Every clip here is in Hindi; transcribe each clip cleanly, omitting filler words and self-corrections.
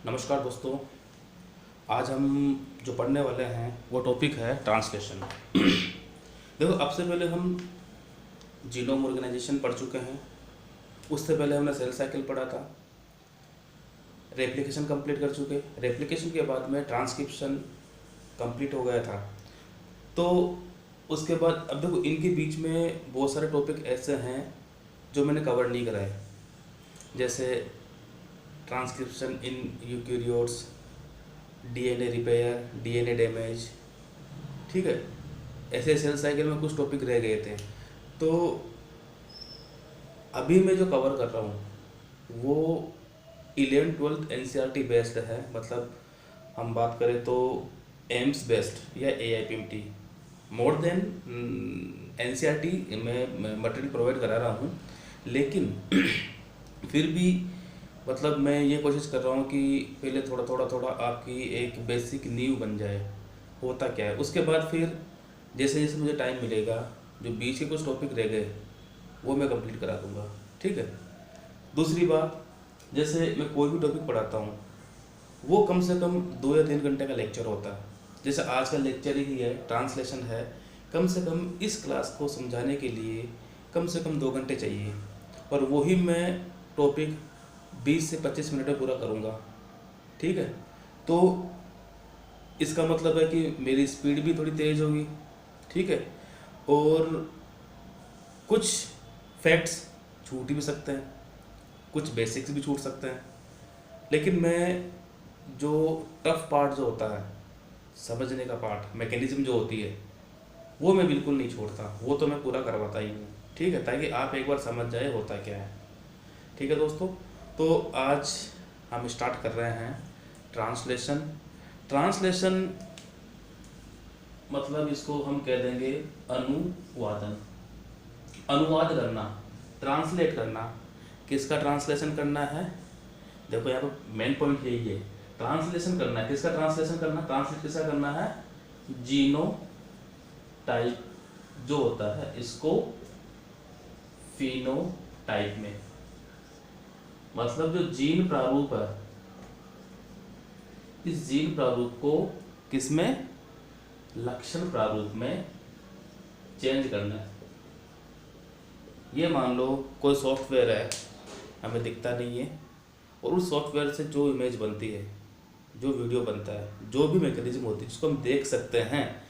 नमस्कार दोस्तों। आज हम जो पढ़ने वाले हैं वो टॉपिक है ट्रांसलेशन। देखो, अब से पहले हम जीनोम ऑर्गेनाइजेशन पढ़ चुके हैं। उससे पहले हमने सेल साइकिल पढ़ा था। रेप्लिकेशन कंप्लीट कर चुके। रेप्लिकेशन के बाद में ट्रांसक्रिप्शन कंप्लीट हो गया था। तो उसके बाद अब देखो, इनके बीच में बहुत सारे टॉपिक ऐसे हैं जो मैंने कवर नहीं कराए, जैसे transcription in eukaryotes, DNA repair, DNA damage. ठीक है, ऐसे सेल साइकिल में कुछ टॉपिक रह गए थे। तो अभी मैं जो कवर कर रहा हूँ वो 11th-12th एनसीईआरटी बेस्ड है। मतलब हम बात करें तो एम्स बेस्ड या एआईपीएमटी मोर देन एनसीईआरटी में मटेरियल प्रोवाइड करा रहा हूँ। लेकिन फिर भी मतलब मैं ये कोशिश कर रहा हूँ कि पहले थोड़ा आपकी एक बेसिक नींव बन जाए, होता क्या है। उसके बाद फिर जैसे जैसे मुझे टाइम मिलेगा, जो बीच के कुछ टॉपिक रह गए वो मैं कंप्लीट करा दूँगा। ठीक है। दूसरी बात, जैसे मैं कोई भी टॉपिक पढ़ाता हूँ वो कम से कम 2 या 3 घंटे का लेक्चर होता है। जैसे आज का लेक्चर ही है, ट्रांसलेशन है। कम से कम इस क्लास को समझाने के लिए कम से कम 2 घंटे चाहिए, और वही मैं टॉपिक 20 से 25 मिनट में पूरा करूँगा। ठीक है। तो इसका मतलब है कि मेरी स्पीड भी थोड़ी तेज़ होगी। ठीक है। और कुछ फैक्ट्स छूट भी सकते हैं, कुछ बेसिक्स भी छूट सकते हैं। लेकिन मैं जो टफ पार्ट जो होता है, समझने का पार्ट, मैकेनिज्म जो होती है, वो मैं बिल्कुल नहीं छोड़ता। वो तो मैं पूरा करवाता ही हूँ। ठीक है, ताकि आप एक बार समझ जाए होता क्या है। ठीक है दोस्तों, तो आज हम स्टार्ट कर रहे हैं ट्रांसलेशन। ट्रांसलेशन मतलब इसको हम कह देंगे अनुवादन। अनुवाद करना, ट्रांसलेट करना। किसका ट्रांसलेशन करना है? देखो यहाँ पर मेन पॉइंट यही है, ट्रांसलेशन करना है। किसका ट्रांसलेशन करना? ट्रांसलेट किसका करना है? जीनोटाइप जो होता है इसको फिनोटाइप में, मतलब जो जीन प्रारूप है, इस जीन प्रारूप को किसमें? लक्षण प्रारूप में चेंज करना है। ये मान लो कोई सॉफ्टवेयर है, हमें दिखता नहीं है, और उस सॉफ्टवेयर से जो इमेज बनती है, जो वीडियो बनता है, जो भी मैकेनिज्म होती है जिसको हम देख सकते हैं,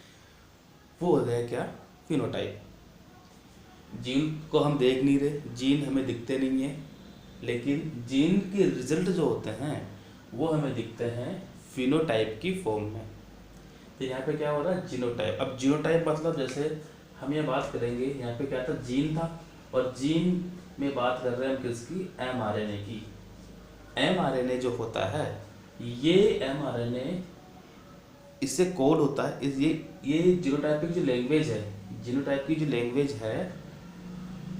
वो हो गया क्या? फिनोटाइप। जीन को हम देख नहीं रहे, जीन हमें दिखते नहीं है, लेकिन जीन के रिजल्ट जो होते हैं वो हमें दिखते हैं फिनोटाइप की फॉर्म में। तो यहाँ पे क्या हो रहा है? जीनोटाइप। अब जीनोटाइप मतलब जैसे हम ये बात करेंगे, यहाँ पे क्या था? जीन था, और जीन में बात कर रहे हैं हम किसकी? एमआरएनए की। एमआरएनए जो होता है, ये एमआरएनए, इससे कोड होता है। इस ये जीनोटाइपिक जो लैंग्वेज है, जीनोटाइप की जो लैंग्वेज है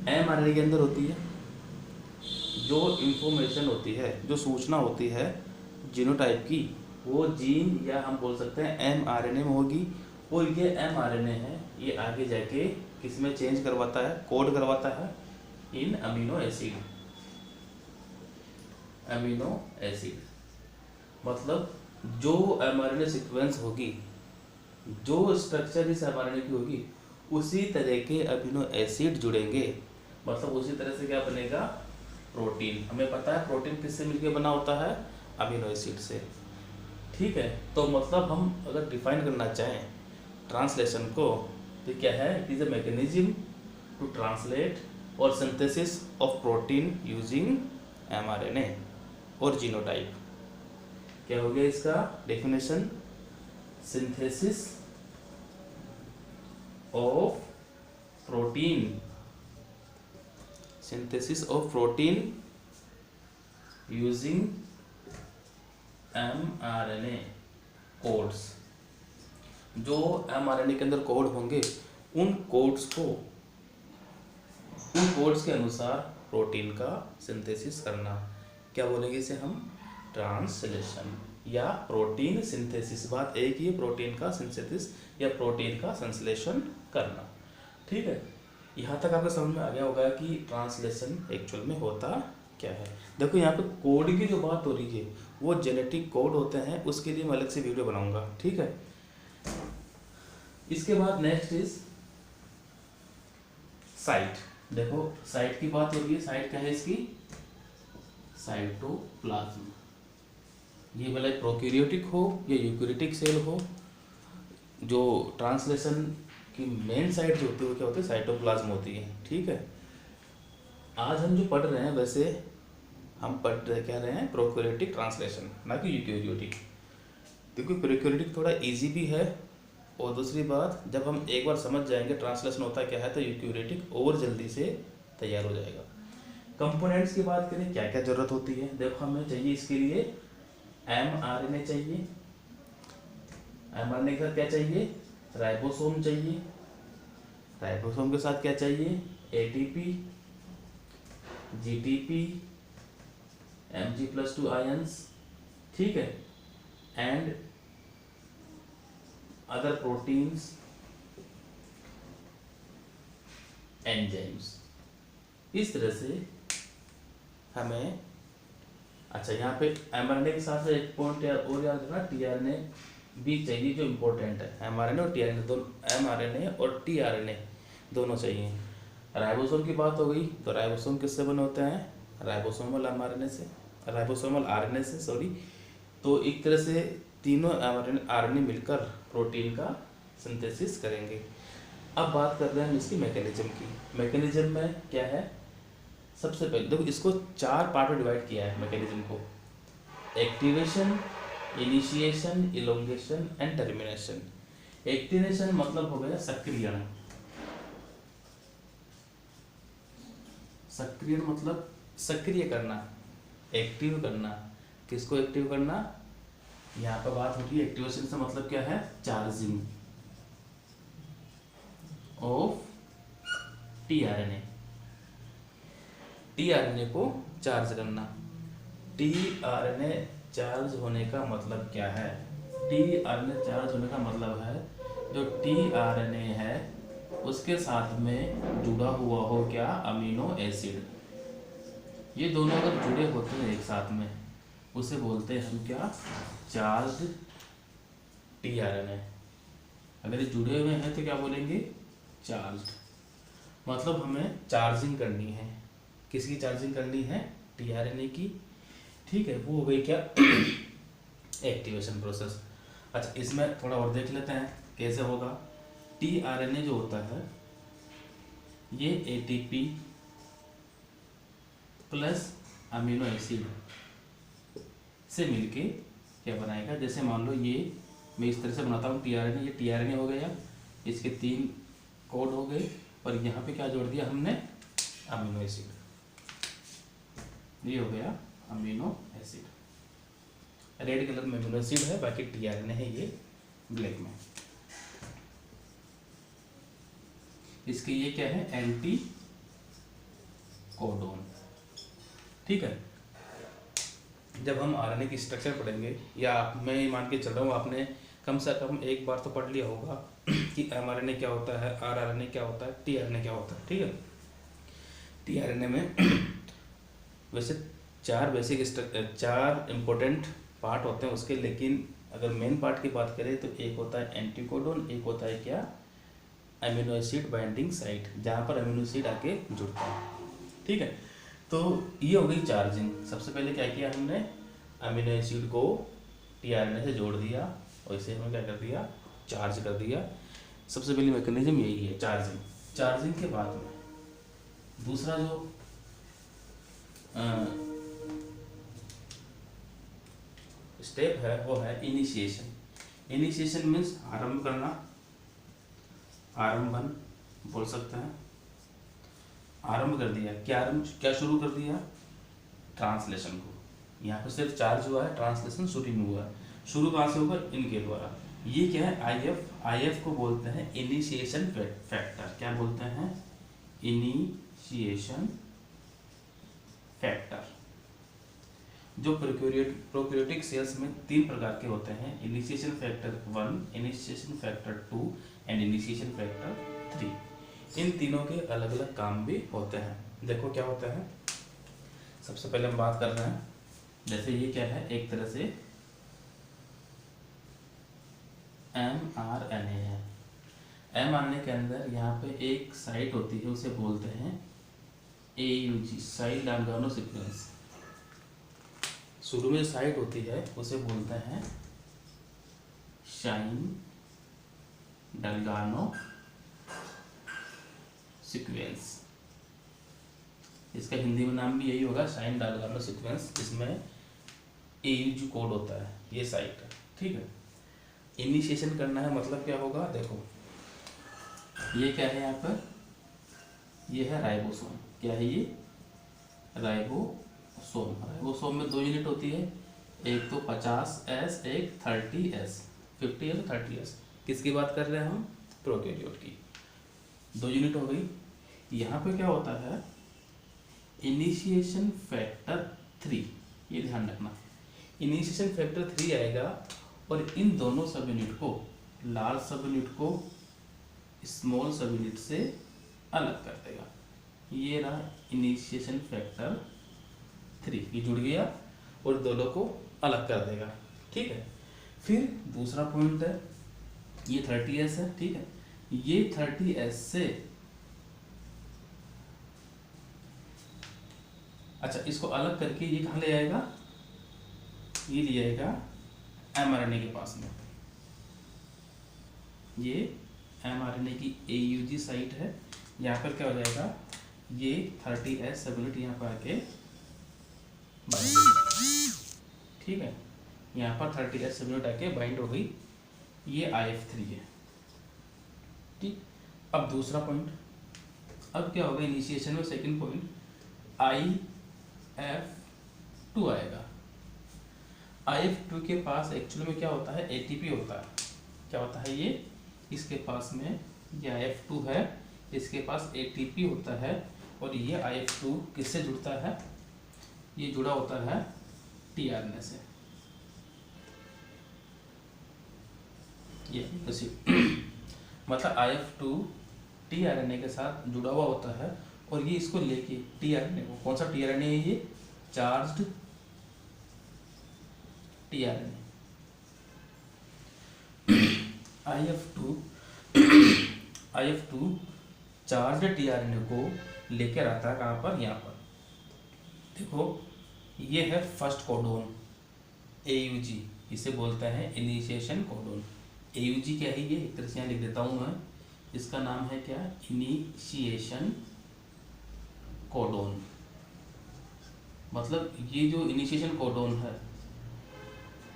एमआरएनए के अंदर होती है। जो इंफॉर्मेशन होती है, जो सूचना होती है जीनोटाइप की, वो जीन या हम बोल सकते हैं एमआरएनए में होगी। और ये एमआरएनए है, ये आगे जाके किस में चेंज करवाता है? कोड करवाता है इन अमीनो एसिड। अमीनो एसिड मतलब जो एमआरएनए सीक्वेंस होगी, जो स्ट्रक्चर इस एमआरएनए की होगी, उसी तरह के अमीनो एसिड जुड़ेंगे। मतलब उसी तरह से क्या बनेगा? प्रोटीन। हमें पता है प्रोटीन किससे मिलकर बना होता है? अमीनो एसिड से। ठीक है। तो मतलब हम अगर डिफाइन करना चाहें ट्रांसलेशन को, तो क्या है? It is a mechanism to translate और synthesis of protein using mRNA और जीनोटाइप। क्या हो गया इसका definition? Synthesis of protein, synthesis of protein using mRNA codes. जो एमआरएनए के अंदर कोड होंगे, उन कोड्स के अनुसार प्रोटीन का सिंथेसिस करना। क्या बोलेंगे इसे हम? ट्रांसलेशन या प्रोटीन सिंथेसिस। बात एक ही है, प्रोटीन का सिंथेसिस या प्रोटीन का संश्लेषण करना। ठीक है। यहाँ तक आपको समझ में आ गया होगा कि ट्रांसलेशन एक्चुअल में होता क्या है। देखो यहाँ पे कोड की जो बात हो रही है वो जेनेटिक कोड होते हैं, उसके लिए मैं अलग से वीडियो बनाऊंगा, ठीक है। इसके बाद नेक्स्ट इज साइट। देखो साइट की बात हो रही है, साइट क्या है इसकी, साइटोप्लाज्म। ये भले प्रोकैरियोटिक हो या यूकैरियोटिक सेल हो, जो ट्रांसलेशन की मेन साइट जो होती है वो क्या होती है, साइटोप्लाज्म होती है, ठीक है। आज हम जो पढ़ रहे हैं वैसे हम पढ़ रहे कह रहे हैं प्रोकैरियोटिक ट्रांसलेशन, ना कि यूकैरियोटिक, क्योंकि प्रोकैरियोटिक थोड़ा इजी भी है, और दूसरी बात जब हम एक बार समझ जाएंगे ट्रांसलेशन होता क्या है तो यूकैरियोटिक और जल्दी से तैयार हो जाएगा। कंपोनेंट्स की बात करें क्या क्या ज़रूरत होती है, देखो हमें चाहिए इसके लिए mRNA चाहिए, mRNA के साथ क्या चाहिए, राइबोसोम चाहिए, राइबोसोम के साथ क्या चाहिए, ATP, GTP, Mg+2 आयंस, ठीक है, एंड अदर प्रोटीन्स, एंजाइम्स। इस तरह से हमें, अच्छा यहाँ पे mRNA के साथ एक पॉइंट और याद रखना, tRNA भी चाहिए जो इम्पोर्टेंट है। mRNA और tRNA दोनों, mRNA और tRNA दोनों चाहिए। राइबोसोम की बात हो गई, तो राइबोसोम किससे बने होते हैं, राइबोसोमल mRNA से, राइबोसोमल RNA से, सॉरी। तो एक तरह से तीनों RNA मिलकर प्रोटीन का सिंथेसिस करेंगे। अब बात कर रहे हैं हम इसकी मैकेनिज्म की। मैकेनिज्म में क्या है, सबसे पहले देखो इसको 4 पार्ट में डिवाइड किया है मैकेनिज्म को, activation, initiation, elongation and termination. Activation मतलब हो गया सक्रियण, सक्रियण मतलब सक्रिय करना, एक्टिव करना। किसको एक्टिव करना, यहाँ पर बात होती है एक्टिवेशन से मतलब क्या है, चार्जिंग ऑफ tRNA, tRNA को चार्ज करना। tRNA चार्ज होने का मतलब क्या है, tRNA चार्ज होने का मतलब है जो tRNA है उसके साथ में जुड़ा हुआ हो क्या, अमीनो एसिड। ये दोनों अगर जुड़े होते हैं एक साथ में उसे बोलते हैं हम क्या, चार्ज tRNA। अगर ये जुड़े हुए हैं तो क्या बोलेंगे, चार्ज। मतलब हमें चार्जिंग करनी है, किसकी चार्जिंग करनी है, tRNA की, ठीक है। वो हो गई क्या, एक्टिवेशन प्रोसेस। अच्छा इसमें थोड़ा और देख लेते हैं कैसे होगा। tRNA जो होता है ये ATP प्लस अमीनो एसिड से मिलके क्या बनाएगा, जैसे मान लो ये मैं इस तरह से बनाता हूँ tRNA, ये tRNA हो गया, इसके 3 कोड हो गए, और यहाँ पे क्या जोड़ दिया हमने, अमीनो एसिड, ये हो गया अमीनो एसिड। रेड कलर में अमीनो एसिड है, बाकी tRNA है ये ब्लैक में। इसके ये क्या है, एंटी कोडोन, ठीक है। जब हम आरएनए की स्ट्रक्चर पढ़ेंगे, या मैं मान के चल रहा हूँ आपने कम से कम एक बार तो पढ़ लिया होगा कि mRNA क्या होता है, rRNA क्या होता है, tRNA क्या होता है, ठीक है। tRNA में वैसे 4 इम्पोर्टेंट पार्ट होते हैं उसके, लेकिन अगर मेन पार्ट की बात करें तो एक होता है एंटीकोडोन, एक होता है क्या, अमीनो एसिड बाइंडिंग साइट, जहाँ पर अमीनो एसिड आके जुड़ता है, ठीक है। तो ये हो गई चार्जिंग। सबसे पहले क्या किया हमने, अमीनो एसिड को tRNA से जोड़ दिया और इसे हमने क्या कर दिया, चार्ज कर दिया। सबसे पहली मैकेनिज्म यही है, चार्जिंग। चार्जिंग के बाद में दूसरा जो स्टेप है वो है इनिशिएशन। इनिशिएशन मीन्स आरंभ करना, आरंभन बोल सकते हैं। आरंभ कर दिया, क्या शुरू कर दिया, ट्रांसलेशन को। यहाँ पे सिर्फ चार्ज हुआ है, ट्रांसलेशन शुरू में हुआ है। शुरू कहाँ से होगा, इनके द्वारा। ये क्या है, आईएफ को बोलते हैं इनिशिएशन फैक्टर। क्या बोलते हैं, इनिशिएशन फैक्टर। जो प्रोकैरियोटिक सेल्स में 3 प्रकार के होते हैं, initiation factor 1, initiation factor 2 and initiation factor 3। इन तीनों के अलग अलग काम भी होते हैं। देखो क्या होता है, सबसे पहले हम बात कर रहे हैं, जैसे ये क्या है, एक तरह से mRNA है। mRNA के अंदर यहाँ पे एक साइट होती है, उसे बोलते हैं AUG, साइड ऑर्गेनो सीक्वेंस। शुरू में साइट होती है उसे बोलते हैं शाइन डलगानो सीक्वेंस। इसका हिंदी में नाम भी यही होगा, शाइन डलगानो सीक्वेंस। इसमें AUG कोड होता है, ये साइट है, ठीक है। इनिशिएशन करना है मतलब क्या होगा, देखो ये क्या है यहाँ पर, ये है राइबोसोम। क्या है ये, राइबोसोम। राइबोसोम में 2 यूनिट होती है, एक तो 50S, एक 30S, 50S, 30S। किसकी बात कर रहे हैं हम, प्रोकैरियोट की। 2 यूनिट हो गई। यहाँ पे क्या होता है, इनिशिएशन फैक्टर 3, ये ध्यान रखना। इनिशिएशन फैक्टर 3 आएगा और इन दोनों सब यूनिट को, लार्ज सब यूनिट को स्मॉल सब यूनिट से अलग कर देगा। ये रहा इनिशिएशन फैक्टर 3, ये जुड़ गया और दोनों को अलग कर देगा, ठीक है। फिर दूसरा पॉइंट है, ये 30S है, ठीक है। ये 30S से, अच्छा इसको अलग करके ये कहाँ ले आएगा, ये ले आएगा mRNA के पास में। ये mRNA की AUG साइट है। यहाँ पर क्या हो जाएगा, ये 30S सब यूनिट यहाँ पर आके बाइंड हो गई, ठीक है। यहाँ पर 30S सब यूनिट आके बाइंड हो गई, ये IF3 है, ठीक। अब दूसरा पॉइंट, अब क्या होगा इनिशिएशन में, सेकंड पॉइंट IF2 आएगा। IF2 के पास एक्चुअली में क्या होता है, ATP होता है। क्या होता है ये, इसके पास में ये IF2 है, इसके पास ATP होता है। और ये IF2 किससे जुड़ता है, ये जुड़ा होता है tRNA से। ये मतलब IF2 tRNA के साथ जुड़ा हुआ होता है और ये इसको लेके tRNA को, कौन सा tRNA है ये, charged tRNA। IF2 charge tRNA को लेकर आता है कहाँ पर, यहाँ पर देखो, ये है फर्स्ट कोडोन AUG, इसे बोलते हैं इनिशिएशन कोडोन। AUG क्या है, ये एक तरह से यहाँ लिख देता हूँ मैं, इसका नाम है क्या, इनिशिएशन कोडोन। मतलब ये जो इनिशिएशन कोडोन है,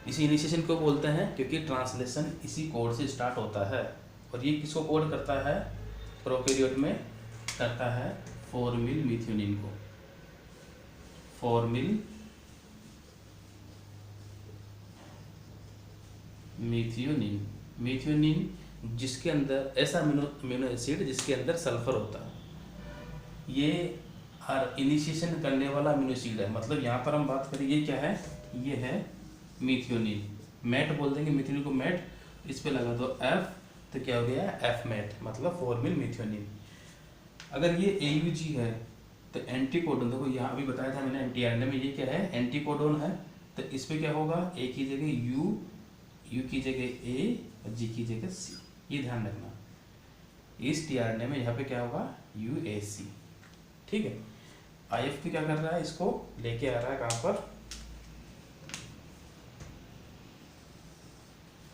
इसी इनिशिएशन को बोलते हैं क्योंकि ट्रांसलेशन इसी कोड से स्टार्ट होता है। और ये किसको कोड करता है, प्रोकैरियोट में करता है फॉर्मिल मिथ्योनिन को, फॉर्मिल मिथ्योनिन। मिथ्योनिन जिसके अंदर ऐसा अमीनो एसिड जिसके अंदर सल्फर होता है, ये हर इनिशिएशन करने वाला अमीनो एसिड है। मतलब यहाँ पर हम बात करें, ये क्या है, ये है मिथ्योनिन। मैट बोल देंगे मिथ्योनिन को, मैट, इस पे लगा दो F, तो क्या हो गया, F मैट, मतलब फॉर्मिल मिथ्योनिन। अगर ये AUG है तो एंटीकोडोन, देखो यहाँ अभी बताया था मैंने tRNA में ये क्या है, एंटीकोडोन है। तो इस पे क्या होगा, A की जगह U, U की जगह A और G की जगह C, ये ध्यान रखना। इस tRNA में यहाँ पे क्या होगा, UAC, ठीक है। IF2 क्या कर रहा है, इसको लेके आ रहा है कहाँ पर,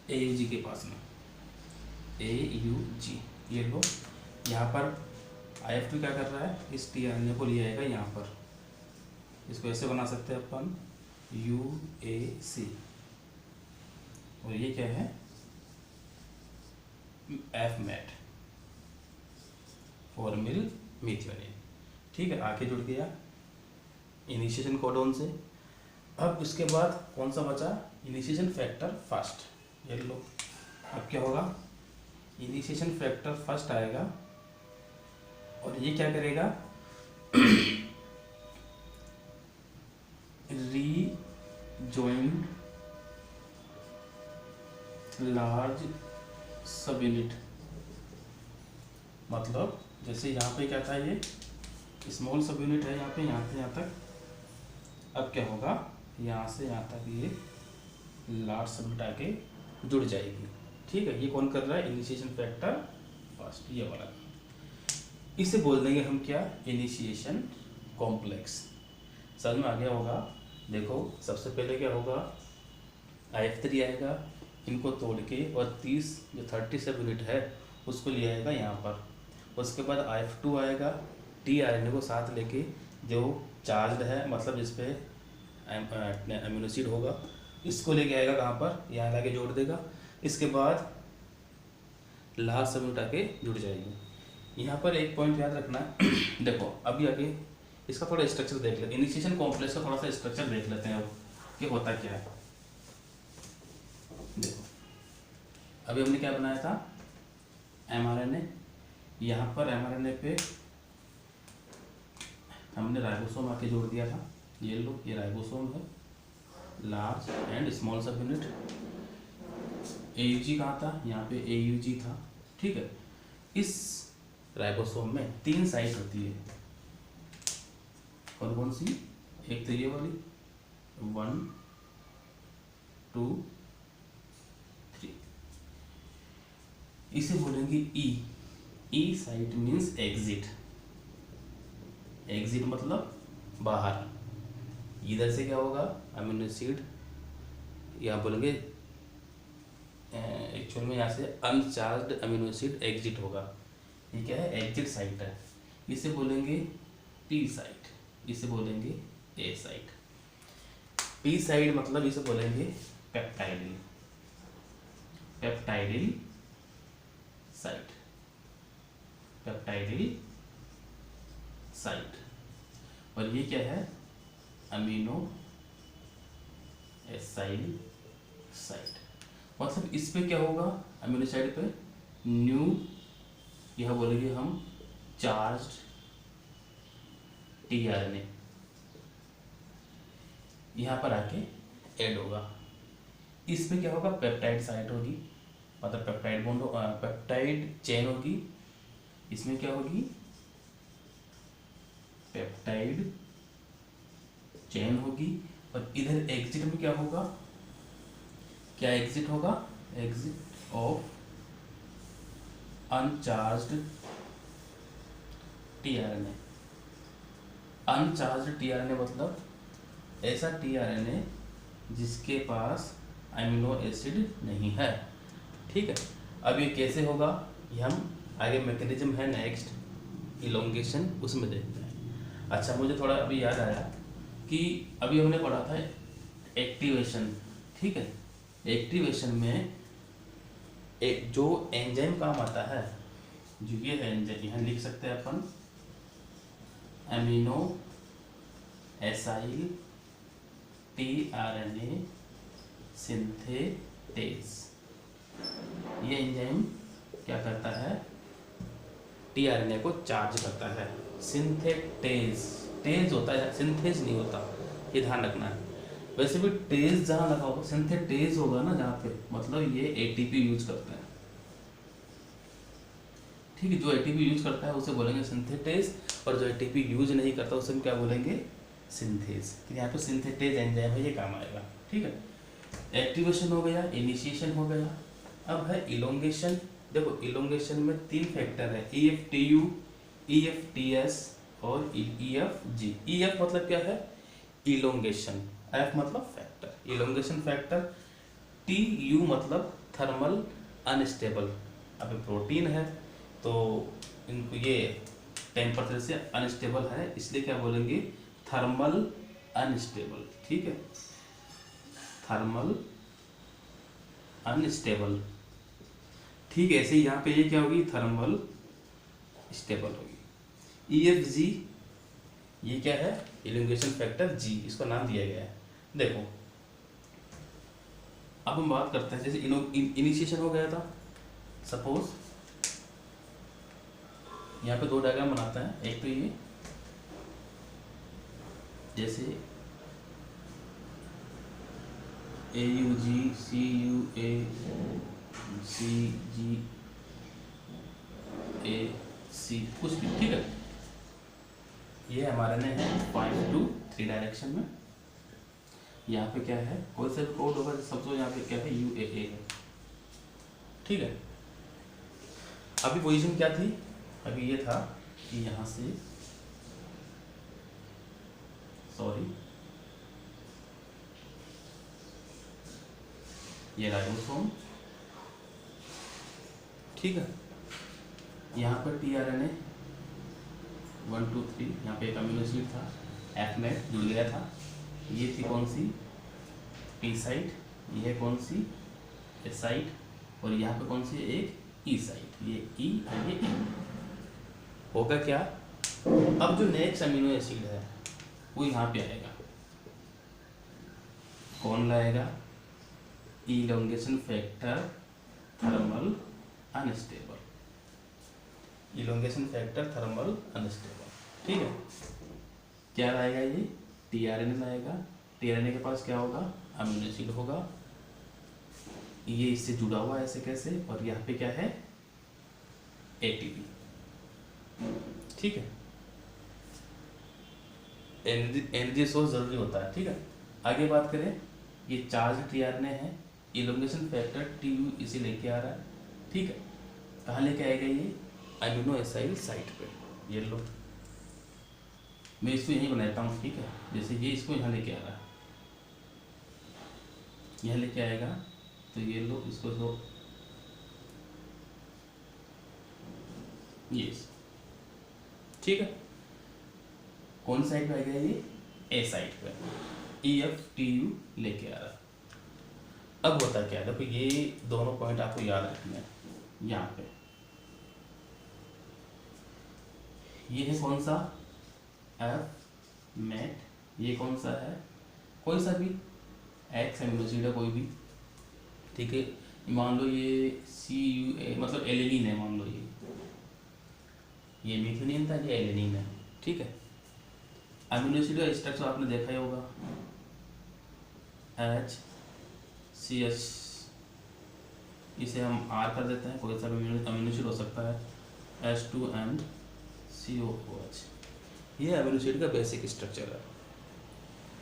AUG के पास में, AUG, ये लो। यहाँ पर IF2 क्या कर रहा है, इस tRNA को ले आएगा यहाँ पर, इसको ऐसे बना सकते हैं अपन, UAC, और ये क्या है, F मैट, फॉर्मिल मिथ्योनिन, ठीक है। आके जुड़ गया इनिशिएशन कोडोन से। अब उसके बाद कौन सा बचा, इनिशिएशन फैक्टर फर्स्ट, ये लो। अब क्या होगा, इनिशिएशन फैक्टर फर्स्ट आएगा और ये क्या करेगा, रीजॉइंड लार्ज सब यूनिट। मतलब जैसे यहाँ पे क्या था, ये स्मॉल सब यूनिट है यहाँ पे, यहाँ से यहाँ तक। अब क्या होगा, यहाँ से यहाँ तक ये लार्ज सबयूनिट आके जुड़ जाएगी। ठीक है, ये कौन कर रहा है? इनिशिएशन फैक्टर फर्स्ट, ये वाला। इसे बोल देंगे हम क्या? Initiation complex. समझ में आ गया होगा? देखो सबसे पहले क्या होगा, IF3 आएगा, इनको तोड़ के, और 30 जो 30 सब यूनिट है उसको ले आएगा यहाँ पर। उसके बाद IF2 आएगा, tRNA को साथ लेके, जो चार्ज है मतलब इस पर अमीनो एसिड होगा, इसको लेके आएगा कहाँ पर? यहाँ लाके जोड़ देगा। इसके बाद लार्ज सब यूनिट आके जुड़ जाएगी। यहाँ पर एक पॉइंट याद रखना देखो अभी आगे इसका थोड़ा स्ट्रक्चर देख लेते हैं, इनिशिएशन कॉम्प्लेक्स का थोड़ा सा स्ट्रक्चर देख लेते हैं अब कि होता क्या है। देखो अभी हमने क्या बनाया था? mRNA। यहाँ पर mRNA पे हमने राइबोसोम आके जोड़ दिया था। ये लो, ये राइबोसोम है, लार्ज एंड स्मॉल सब यूनिट। AUG कहाँ था? यहाँ पे AUG था। ठीक है, इस राइबोसोम में 3 साइट होती है। कौन कौन सी? एक तो ये वाली 1 2 3, इसे बोलेंगे ई साइट मीन्स एग्जिट। एग्जिट मतलब बाहर। इधर से क्या होगा? अमीनो एसिड, यहाँ बोलेंगे एक्चुअल में यहाँ से अनचार्ज्ड अमीनो एसिड एग्जिट होगा। ये क्या है? एग्जिट साइट है। इसे बोलेंगे पी साइट, इसे बोलेंगे ए साइट। पी साइड मतलब इसे बोलेंगे peptidyl, peptidyl site, peptidyl site. और ये क्या है? Amino acyl site. मतलब इस पे क्या होगा? अमीनो साइड पे न्यू, यह बोलेंगे हम चार्ज्ड tRNA यहाँ पर आके ऐड होगा। इस पे क्या होगा? पेप्टाइड साइट होगी, मतलब पेप्टाइड बॉन्ड, पेप्टाइड चेन होगी। इसमें क्या होगी? पेप्टाइड चेन होगी। और इधर एग्जिट में क्या होगा? क्या एग्जिट होगा? Exit of uncharged tRNA। Uncharged tRNA मतलब ऐसा tRNA जिसके पास अमीनो एसिड नहीं है। ठीक है, अब ये कैसे होगा? ये हम आगे मैकेनिज्म है नेक्स्ट इलोंगेशन, उसमें देखते हैं। अच्छा, मुझे थोड़ा अभी याद आया कि अभी हमने पढ़ा था एक्टिवेशन। ठीक है, एक्टिवेशन में एक जो एंजाइम काम आता है, जो ये एंजाइम यहाँ लिख सकते हैं अपन, अमीनो एसाइल tRNA सिंथेटेज। ये एंजाइम क्या करता है? tRNA को चार्ज करता है। सिंथेटेज, तेज होता है, सिंथेज नहीं होता, ये ध्यान रखना है। वैसे भी तेज जहाँ लगा होगा, सिंथेटेज होगा ना जहाँ पे, मतलब ये ATP यूज करता है। ठीक है, जो ATP यूज करता है उसे बोलेंगे सिंथेटेज, और जो ATP यूज नहीं करता उसे हम क्या बोलेंगे? सिंथेज। यहाँ पे सिंथेटेज एंजाइम है, ये काम आएगा। ठीक है, एक्टिवेशन हो गया, इनिशिएशन हो गया। अब है इलोंगेशन। देखो इलोंगेशन में 3 फैक्टर है, EF-TU, EF-TS और EF-G। EF मतलब क्या है? इलोंगेशन, F मतलब फैक्टर, इलोंगेशन फैक्टर। TU मतलब थर्मल अनस्टेबल। अब प्रोटीन है तो इनको ये टेम्परेचर से अनस्टेबल है, इसलिए क्या बोलेंगे? Thermal unstable. ठीक है, थर्मल अनस्टेबल। ठीक है, ऐसे ही यहाँ पे ये क्या होगी? थर्मल स्टेबल होगी। EF-G, ये क्या है? इलोंगेशन फैक्टर G, इसको नाम दिया गया है। देखो अब हम बात करते हैं, जैसे इनिशिएशन हो गया था, सपोज यहाँ पे 2 डायग्राम बनाते हैं। एक तो ये जैसे AUG CUA CG AC कुछ भी। ठीक है, ये mRNA है 5 to 3 डायरेक्शन में। यहाँ पे क्या है, कोई सा भी कोड होगा समझो यहाँ पे क्या है, UAA है। ठीक है, अभी पोजीशन क्या थी, अभी ये था कि यहाँ से, सॉरी ये राइबोसोम, ठीक है, यहाँ पर tRNA 1 2 3, यहाँ पे एक अमीनो एसिड था, एफमेट जुड़ गया था, ये थी कौन सी, पी साइट, ये है कौन सी, एस साइट, और यहाँ पे कौन सी, एक ई साइट, ये ई और ये ई। होगा क्या, अब जो नेक्स्ट अमीनो एसिड है वो यहाँ पे आएगा, कौन लाएगा, elongation factor thermal unstable, elongation factor thermal unstable. ठीक है, क्या लाएगा ये, tRNA लाएगा, tRNA के पास क्या होगा, अमीनो एसिड होगा, ये इससे जुड़ा हुआ है ऐसे कैसे, और यहाँ पे क्या है, ATP। ठीक है, एनर्जी सोर्स जरूरी होता है। ठीक है, आगे बात करें, ये चार्ज tRNA है, इलोंगेशन फैक्टर TU इसे लेके आ रहा है। ठीक है, कहाँ लेके आएगा ये, अमीनो एसाइल साइट पे, ये लो, मैं इसको यहीं बनाता हूँ। ठीक है, जैसे ये इसको यहाँ लेके आ रहा है, यहाँ लेके आएगा, तो ये लो इसको लो, ये, ठीक है, कौन साइड पे आएगा ये, ए साइड पे, EFTU लेके आ रहा है। अब होता क्या है, देखो ये दोनों पॉइंट आपको याद रखना है, यहाँ पे ये है कौन सा, एफ मेट, ये कौन सा है, कोई सा भी एक्स अमीनो एसिड है कोई भी। ठीक है, मान लो ये CUA मतलब एलेनिन है, मान लो ये मीथेनिन था, ये एलेनिन है। ठीक है, अमीनो एसिड का स्ट्रक्चर आपने देखा ही होगा, HCH, इसे हम R कर देते हैं, कोई सा भी अमीनो एसिड हो सकता है, H2NCOOH, ये अमीनो एसिड का बेसिक स्ट्रक्चर है,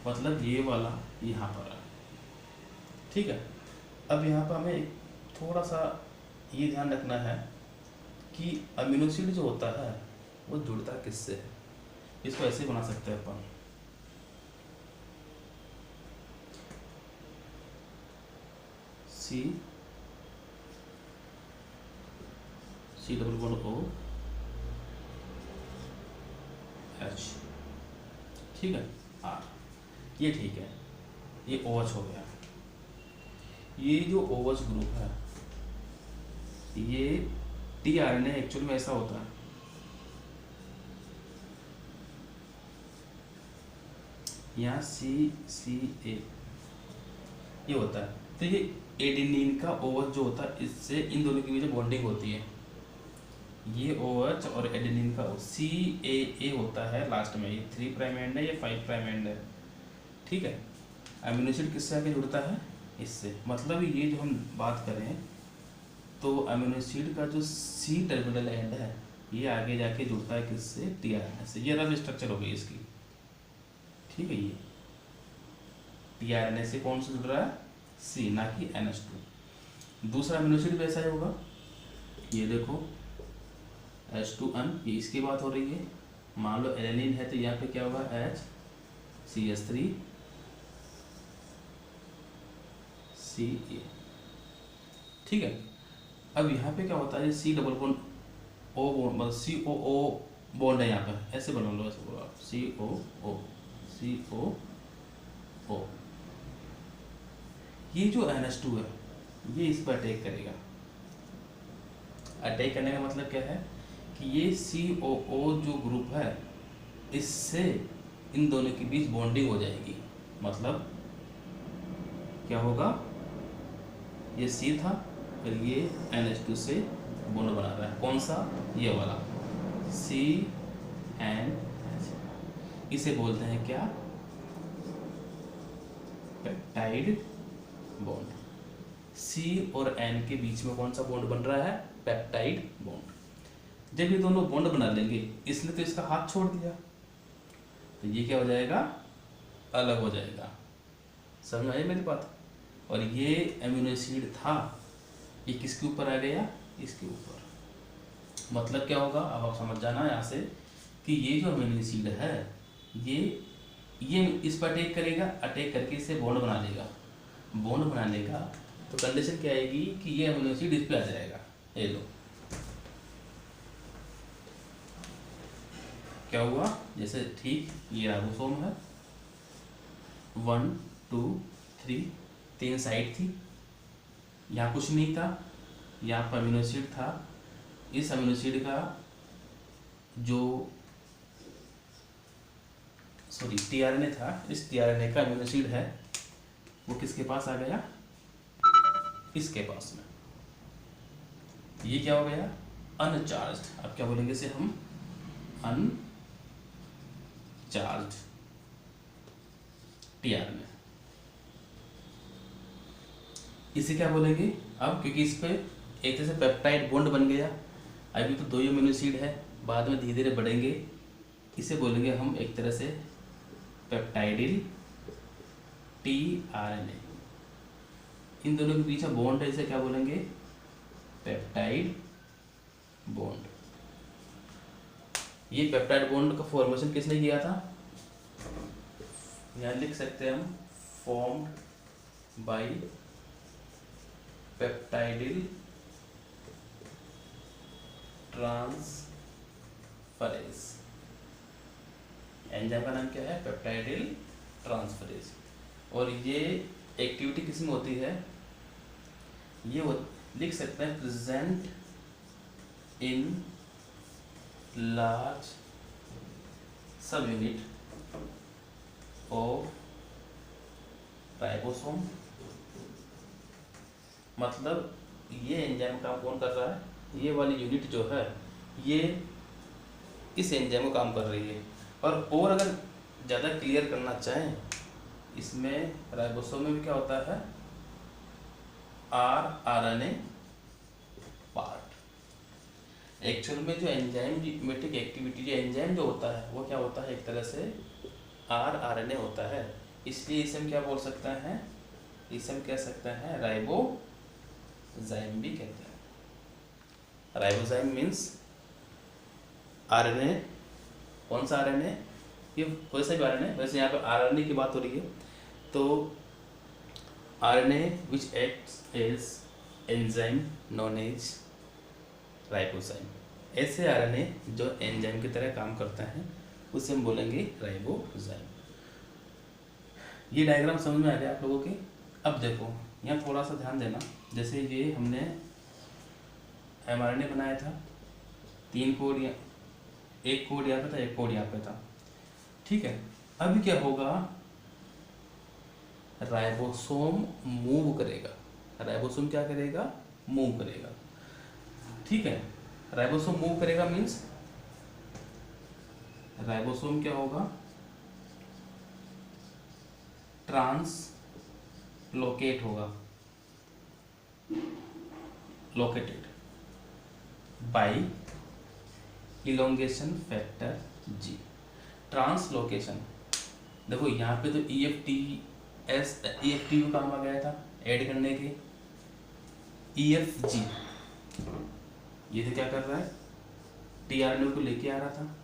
मतलब ये वाला यहाँ पर है। ठीक है, अब यहाँ पर हमें थोड़ा सा ये ध्यान रखना है कि अमीनो एसिड जो होता है वो जुड़ता किससे है, इसको ऐसे बना सकते हैं अपन, C≡OH, ठीक है, R, ये ठीक है, ये OH हो गया। ये जो OH ग्रुप है, ये tRNA एक्चुअल में ऐसा होता है, यहाँ CCA ये होता है, तो ये एडेनिन का OH जो होता है, इससे इन दोनों के बीच बॉन्डिंग होती है, ये OH और एडेनिन का CAA होता है लास्ट में, ये 3 प्राइम एंड है, ये 5 प्राइम एंड है। ठीक है, अमीनो एसिड किससे आके जुड़ता है, इससे, मतलब ये जो हम बात करें तो अमीनो एसिड का जो C टर्मिनल एंड है ये आगे जाके जुड़ता है किससे, tRNA से। ये रफ स्ट्रक्चर हो गई इसकी। ठीक है, ये tRNA से कौन सा जुड़ रहा है, C, ना कि NH2। दूसरा अमीनो एसिड भी ऐसा ही होगा, ये देखो H2N, ये इसकी बात हो रही है, मान लो एलेनिन है तो यहाँ पे क्या होगा, HCH3 CA। ठीक है, अब यहाँ पे क्या होता है, C double bond O bond, मतलब COO बॉन्ड है यहाँ पर, ऐसे बना लो, ऐसे बोलो आप, COO। ये जो NH2 है ये इस पर अटैक करेगा। अटैक करने का मतलब क्या है कि ये COO जो ग्रुप है इससे इन दोनों के बीच बॉन्डिंग हो जाएगी, मतलब क्या होगा, ये C था और ये NH2 से बॉन्ड बना रहा है, कौन सा, ये वाला CNH, इसे बोलते हैं क्या, पेप्टाइड बॉन्ड। C और N के बीच में कौन सा बॉन्ड बन रहा है, पेप्टाइड बॉन्ड। जब ये दोनों बॉन्ड बना लेंगे, इसने तो इसका हाथ छोड़ दिया, तो ये क्या हो जाएगा, अलग हो जाएगा, समझ में आई मेरी बात? और ये अमीनो एसिड था, ये किसके ऊपर आ गया, इसके ऊपर। मतलब क्या होगा, अब आप समझ जाना यहाँ से कि ये जो अमीनो एसिड है ये इस पर अटैक करेगा, अटैक करके इससे बॉन्ड बना लेगा। बॉन्ड बना लेगा तो कंडीशन क्या आएगी कि ये अमीनो एसिड इस पे आ जाएगा। ये लो क्या हुआ, जैसे ठीक ये राइबोसोम है, 1 2 3 3 साइड थी, यहाँ कुछ नहीं था, यहाँ पर अमीनो एसिड था। इस अमीनो एसिड का जो टीआरएनए था, इस टीआरएनए का अमीनो एसिड है वो किसके पास आ गया, इसके पास में। ये क्या हो गया, अनचार्ज्ड। अब क्या बोलेंगे इसे हम, अनचार्ज्ड टीआरएनए। इसे क्या बोलेंगे अब, क्योंकि इस पे एक तरह से पेप्टाइड बॉन्ड बन गया। अभी तो 2 अमीनो एसिड है, बाद में धीरे धीरे बढ़ेंगे, इसे बोलेंगे हम एक तरह से पेप्टाइडिल टीआरएनए। इन दोनों के पीछे बॉन्ड है, इसे क्या बोलेंगे, पेप्टाइड बॉन्ड। ये पेप्टाइड बॉन्ड का फॉर्मेशन किसने किया था, यहाँ लिख सकते हैं हम, formed by peptidyl transferase. Enzyme का नाम क्या है, पेप्टाइडिल ट्रांसफरेज। और ये एक्टिविटी किस में होती है, ये लिख सकते हैं प्रेजेंट इन लार्ज सब यूनिट ऑफ राइबोसोम। मतलब ये एंजाइम काम कौन कर रहा है, ये वाली यूनिट जो है ये इस एंजाइम को काम कर रही है। और अगर ज़्यादा क्लियर करना चाहें, इसमें राइबोसोम में भी क्या होता है, आरएनए पार्ट। एक्चुअल में जो एंजाइमेटिक एक्टिविटी, जो एंजाइम जो होता है वो क्या होता है, एक तरह से आरएनए होता है। इसलिए इसे हम क्या बोल सकते हैं, इसे हम कह सकते हैं राइबोजाइम भी कहते हैं। Ribozyme means RNA. कौन सा आरएनए, ये वैसे भी आरएनए, वैसे यहाँ पर आरएनए की बात हो रही है। तो RNA which acts as enzyme known as ribozyme. ऐसे आरएनए जो एंजाइम की तरह काम करते हैं उसे हम बोलेंगे राइबोजाइम। ये डायग्राम समझ में आ गया आप लोगों के? अब देखो यहाँ थोड़ा सा ध्यान देना, जैसे ये हमने एमआरएनए बनाया था, 3 कोड, एक कोड यहाँ पे था, एक कोड यहाँ पे था, ठीक है। अभी क्या होगा, राइबोसोम मूव करेगा। राइबोसोम क्या करेगा, मूव करेगा, ठीक है। राइबोसोम मूव करेगा मीन्स राइबोसोम क्या होगा, ट्रांसलोकेट होगा, located bye elongation factor G. Translocation, देखो यहाँ पे तो EFT काम आ गया था ऐड करने के, EFG ये तो क्या कर रहा है, टीआरएनए को लेके आ रहा था,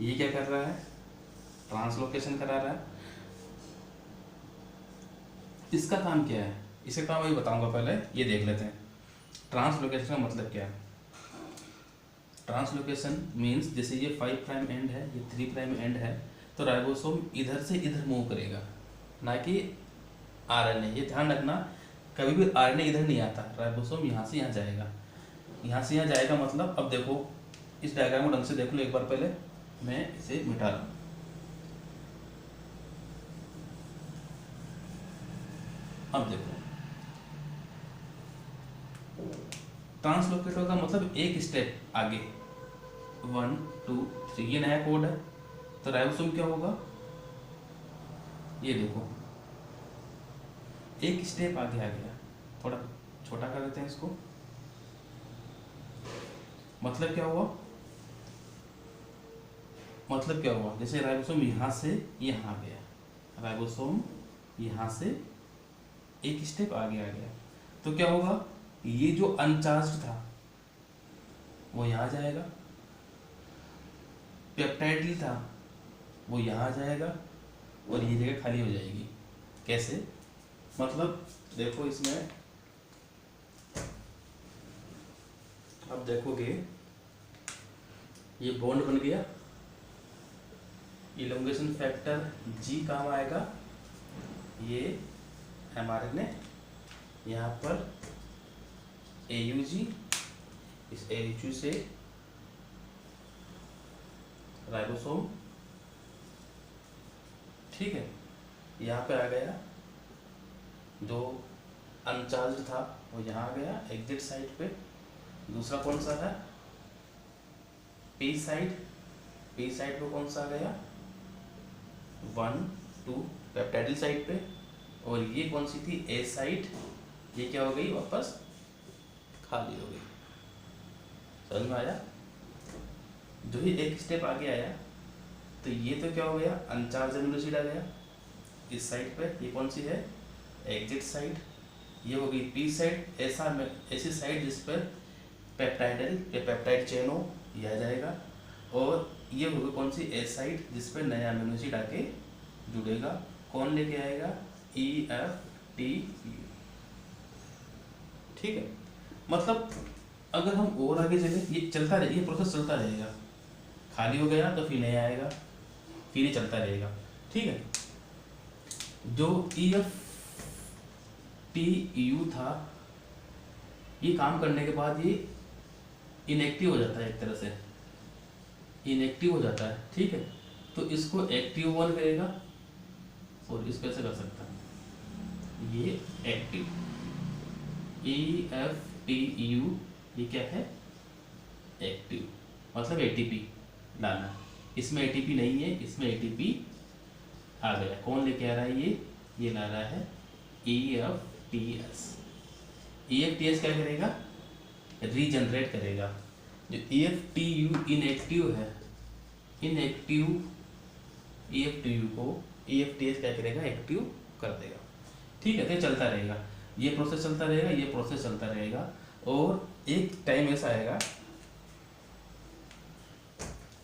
ये क्या कर रहा है, ट्रांसलोकेशन करा रहा है। इसका काम क्या है, इसका काम मैं बताऊंगा, पहले ये देख लेते हैं ट्रांसलोकेशन का मतलब क्या है। ट्रांसलोकेशन मीन्स जैसे ये 5 प्राइम एंड है, ये 3 प्राइम एंड है, तो राइबोसोम इधर से इधर मूव करेगा, ना कि आरएनए। ये ध्यान रखना, कभी भी आरएनए इधर नहीं आता, राइबोसोम यहाँ से यहाँ जाएगा, यहाँ से यहाँ जाएगा। मतलब अब देखो इस डायग्राम को ढंग से देख लो एक बार, पहले मैं इसे मिटा लूँ। अब देखो ट्रांसलोकेट का मतलब एक स्टेप आगे, 1 2 3, ये नया कोड है। तो राइबोसोम क्या होगा, ये देखो एक स्टेप आगे आ गया, थोड़ा छोटा कर देते हैं इसको। मतलब क्या हुआ, मतलब क्या हुआ, जैसे राइबोसोम यहाँ से यहाँ गया, राइबोसोम यहाँ से एक स्टेप आगे आ गया, तो क्या होगा, ये जो अनचार्ज था वो यहाँ जाएगा, पेप्टाइड था वो यहाँ आ जाएगा, और ये जगह खाली हो जाएगी। कैसे, मतलब देखो इसमें अब देखोगे ये बॉन्ड बन गया, इलोंगेशन फैक्टर जी काम आएगा, ये mRNA यहाँ पर AUG, इस AUG से राइबोसोम, ठीक है, यहाँ पे आ गया, जो अनचार्ज था वो यहाँ आ गया एग्जिट साइड पे। दूसरा कौन सा था, पी साइड पे कौन सा आ गया, 1 2 पेप्टाइडिल साइड पे, और ये कौन सी थी, ए साइड, ये क्या हो गई, वापस खाली हो गई। समझ में आया, जो ही एक स्टेप आगे आया, तो ये तो क्या हो गया, अनचार्ज अमीनो एसिड आ गया इस साइड पे, ये कौन सी है, एग्जिट साइड, ये हो गई पी साइड, ऐसी साइड जिस पर पेप्टाइड चेन हो, ये आ जाएगा, और ये होगी कौन सी, एस साइड, जिस पर नया अमीनो एसिड आके जुड़ेगा, कौन लेके आएगा, EFTU, ठीक है। मतलब अगर हम और आगे चले, ये चलता रहे, ये प्रोसेस चलता रहेगा, खाली हो गया तो फिर नया आएगा, फिर ये चलता रहेगा, ठीक है। जो EFTU था, ये काम करने के बाद ये इनएक्टिव हो जाता है, एक तरह से इनएक्टिव हो जाता है, ठीक है। तो इसको एक्टिव वन करेगा, और इसको ऐसे कर सकता है, ये एक्टिव EFTU, ये क्या है, एक्टिव, मतलब ATP लाना, इसमें ATP नहीं है, इसमें ATP आ गया, कौन लेके आ रहा है, ये ला रहा है EFTS। EFTS क्या करेगा, रीजनरेट करेगा। जो EFTU इनएक्टिव है, इनएक्टिव EFTU को EFTS क्या करेगा, एक्टिव कर देगा, ठीक है। तो चलता रहेगा, ये प्रोसेस चलता रहेगा, ये प्रोसेस चलता रहेगा, और एक टाइम ऐसा आएगा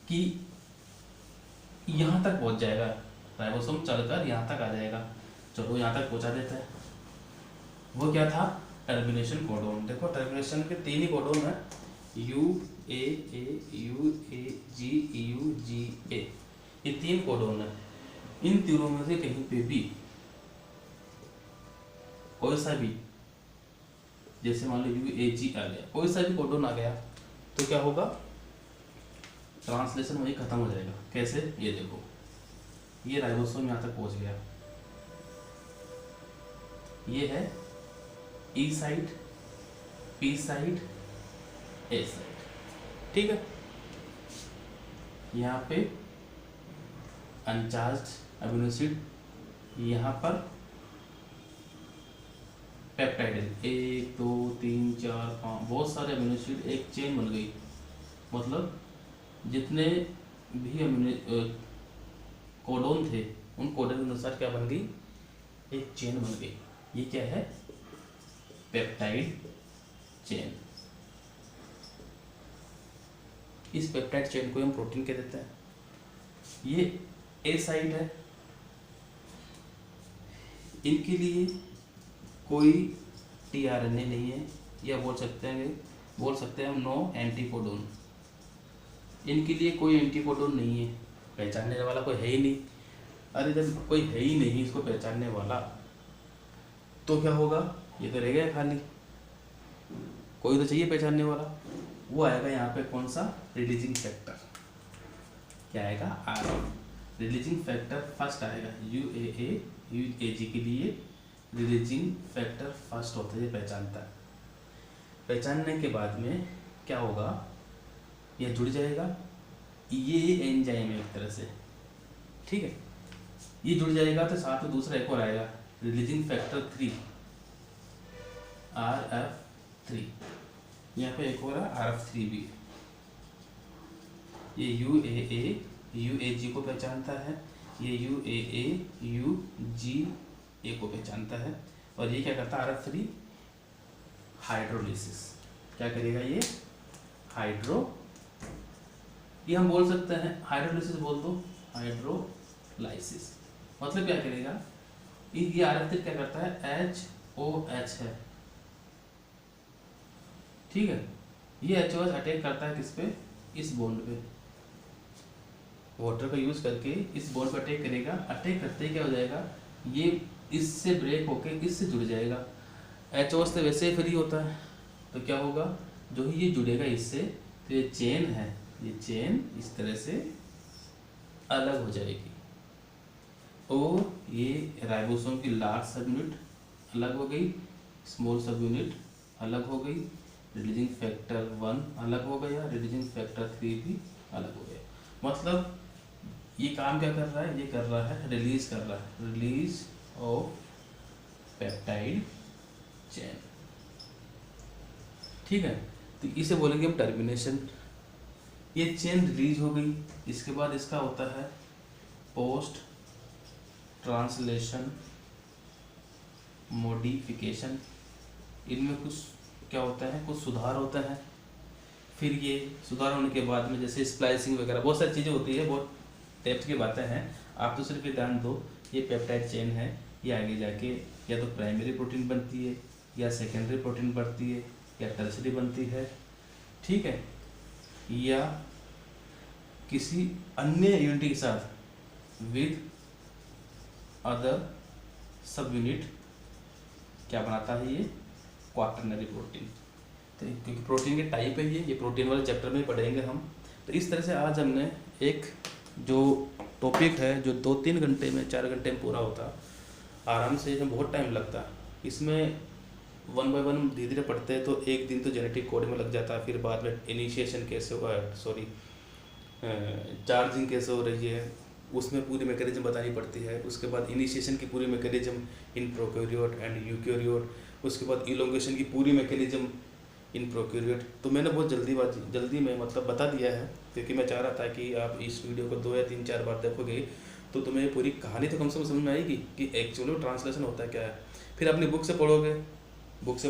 कि यहाँ तक पहुँच जाएगा, राइबोसोम चलकर यहाँ तक आ जाएगा। चलो यहाँ तक पहुँचा देता है। वो क्या था, टर्मिनेशन कोडोन। देखो टर्मिनेशन के 3 ही कोडोन है, UAA, UAG, UGA, ये 3 कोडोन है। इन तीनों में से कहीं पे भी कोई सा भी, जैसे मान लो UAG आ गया, कोई सा भी कोडोन आ गया, तो क्या होगा, ट्रांसलेशन वही खत्म हो जाएगा। कैसे, ये देखो, ये राइबोसोम यहाँ तक पहुँच गया, ये है E side, P side, A side, ठीक है। यहाँ पे अनचार्ज अमीनो एसिड, यहाँ पर पेप्टाइड 1 2 3 4 5, बहुत सारे अमीनो एसिड, एक चेन बन गई। मतलब जितने भी अमीनो कोडोन थे, उन कोडोन के अनुसार क्या बन गई, एक चेन बन गई। ये क्या है, पेप्टाइड चेन। इस पेप्टाइड चेन को हम प्रोटीन कह देते हैं। ये ए साइड है, इनके लिए कोई tRNA नहीं है, या बोल सकते हैं हम नो एंटीकोडोन। इनके लिए कोई एंटीकोडोन नहीं है, पहचानने वाला कोई है ही नहीं। अरे जब कोई है ही नहीं इसको पहचानने वाला, तो क्या होगा, ये तो रह गया खाली। कोई तो चाहिए पहचानने वाला, वो आएगा यहाँ पे कौन सा, रिलीजिंग फैक्टर। क्या आएगा, R। रिलीजिंग फैक्टर फर्स्ट आएगा, UAA, UAG के लिए रिलीजिंग फैक्टर फर्स्ट होता है, ये पहचानता है। पहचानने के बाद में क्या होगा, ये जुड़ जाएगा, ये एंजाइम है एक तरह से, ठीक है। ये जुड़ जाएगा तो साथ में दूसरा एक और आएगा, रिलीजिंग फैक्टर 3, RF3। यहाँ पे एक और RF3 भी है। ये UAA, UAG को पहचानता है, ये UAA, UGA ए को पहचानता है। और ये क्या करता है, RF3 हाइड्रोलिसिस। क्या करेगा ये, ये हम बोल सकते हैं हाइड्रोलिसिस बोल दो, हाइड्रोलाइसिस। मतलब क्या करेगा, ये RF3 क्या करता है, HOH है, ठीक है। ये HOH अटैक करता है किस पे, इस बॉन्ड पे, वाटर का यूज करके इस बॉन्ड पे अटैक करेगा। अटैक करते ही क्या हो जाएगा, ये इससे ब्रेक होके इससे जुड़ जाएगा। HOH से वैसे ही फ्री होता है, तो क्या होगा, जो ही ये जुड़ेगा इससे, तो ये चेन है, ये चेन इस तरह से अलग हो जाएगी। और ये राइबोसोम की लार्ज सब यूनिट अलग हो गई, स्मॉल सब यूनिट अलग हो गई, रिलीजिंग फैक्टर 1 अलग हो गया, रिलीजिंग फैक्टर 3 भी अलग हो गया। मतलब ये काम क्या कर रहा है, ये कर रहा है रिलीज कर रहा है, रिलीज ऑफ पेप्टाइड चेन, ठीक है। तो इसे बोलेंगे हम टर्मिनेशन। ये चेन रिलीज हो गई, इसके बाद इसका होता है पोस्ट ट्रांसलेशन मॉडिफिकेशन। इनमें कुछ क्या होता है, कुछ सुधार होता है। फिर ये सुधार होने के बाद में जैसे स्प्लाइसिंग वगैरह बहुत सारी चीज़ें होती है, बहुत डेप्थ की बातें हैं। आप तो सिर्फ ये ध्यान दो, ये पेप्टाइड चेन है, ये आगे जाके या तो प्राइमरी प्रोटीन बनती है, या सेकेंडरी प्रोटीन बनती है, या टर्सरी बनती है, ठीक है, या किसी अन्य यूनिट के साथ विद अदर सब यूनिट क्या बनाता है, ये क्वाटरनरी प्रोटीन। तो क्योंकि प्रोटीन के टाइप है ये प्रोटीन वाले चैप्टर में पढ़ेंगे हम। तो इस तरह से आज हमने एक जो टॉपिक है जो 2-3 घंटे में 4 घंटे में पूरा होता, आराम से, इसमें बहुत टाइम लगता। इसमें 1 बाय 1 धीरे धीरे पढ़ते हैं तो एक दिन तो जेनेटिक कोड में लग जाता है, फिर बाद में इनिशिएशन कैसे हो, चार्जिंग कैसे हो रही है उसमें पूरी मैकेनिज्म बतानी पड़ती है। उसके बाद इनिशिएशन की पूरी mechanism in prokaryote and eukaryote, उसके बाद इलोंगेशन की पूरी मैकेनिज्म इन प्रोकैरियोट। तो मैंने बहुत जल्दी में मतलब बता दिया है, क्योंकि मैं चाह रहा था कि आप इस वीडियो को 2 या 3-4 बार देखोगे तो तुम्हें पूरी कहानी तो कम से कम समझ में आएगी कि एक्चुअली ट्रांसलेशन होता है क्या है। फिर अपनी बुक से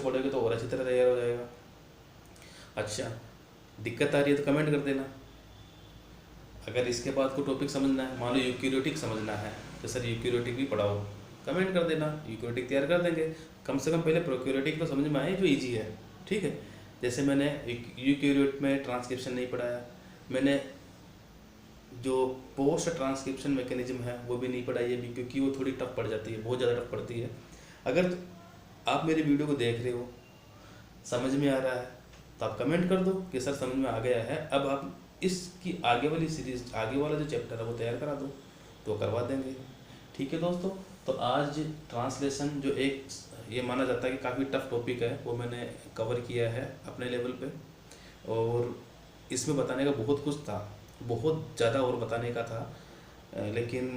पढ़ोगे तो और अच्छी तरह तैयार हो जाएगा। अच्छा, दिक्कत आ रही है तो कमेंट कर देना। अगर इसके बाद कोई टॉपिक समझना है, मान लो यूकैरियोटिक समझना है तो सर यूकैरियोटिक भी पढ़ाओ, कमेंट कर देना, यूकैरियोटिक तैयार कर देंगे। कम से कम पहले प्रोकैरियोटिक तो समझ में आए जो ईजी है, ठीक है। जैसे मैंने यूकैरियोट में ट्रांसक्रिप्शन नहीं पढ़ाया, मैंने जो पोस्ट ट्रांसक्रिप्शन मैकेनिज्म है वो भी नहीं पढ़ाई है, क्योंकि वो थोड़ी टफ पड़ जाती है, बहुत ज़्यादा टफ पड़ती है। अगर आप मेरे वीडियो को देख रहे हो, समझ में आ रहा है, तो आप कमेंट कर दो कि सर समझ में आ गया है, अब आप इसकी आगे वाली सीरीज, आगे वाला जो चैप्टर है वो तैयार करा दो, तो करवा देंगे, ठीक है दोस्तों। तो आज ट्रांसलेशन जो एक ये माना जाता है कि काफ़ी टफ टॉपिक है, वो मैंने कवर किया है अपने लेवल पे। और इसमें बताने का बहुत कुछ था, बहुत ज़्यादा और बताने का था, लेकिन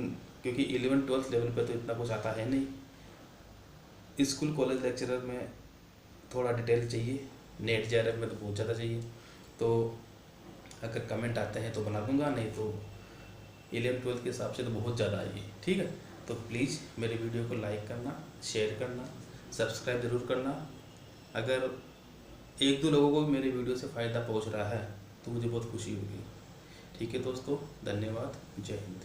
क्योंकि 11th-12th लेवल पे तो इतना कुछ आता है नहीं। स्कूल कॉलेज लेक्चरर में थोड़ा डिटेल चाहिए, नेट JRF में तो बहुत ज़्यादा चाहिए। तो अगर कमेंट आते हैं तो बना दूंगा, नहीं तो 11th-12th के हिसाब से तो बहुत ज़्यादा आइए, ठीक है। तो प्लीज़ मेरे वीडियो को लाइक करना, शेयर करना, सब्सक्राइब ज़रूर करना। अगर 1-2 लोगों को मेरे वीडियो से फ़ायदा पहुंच रहा है तो मुझे बहुत खुशी होगी, ठीक है दोस्तों। धन्यवाद, जय हिंद।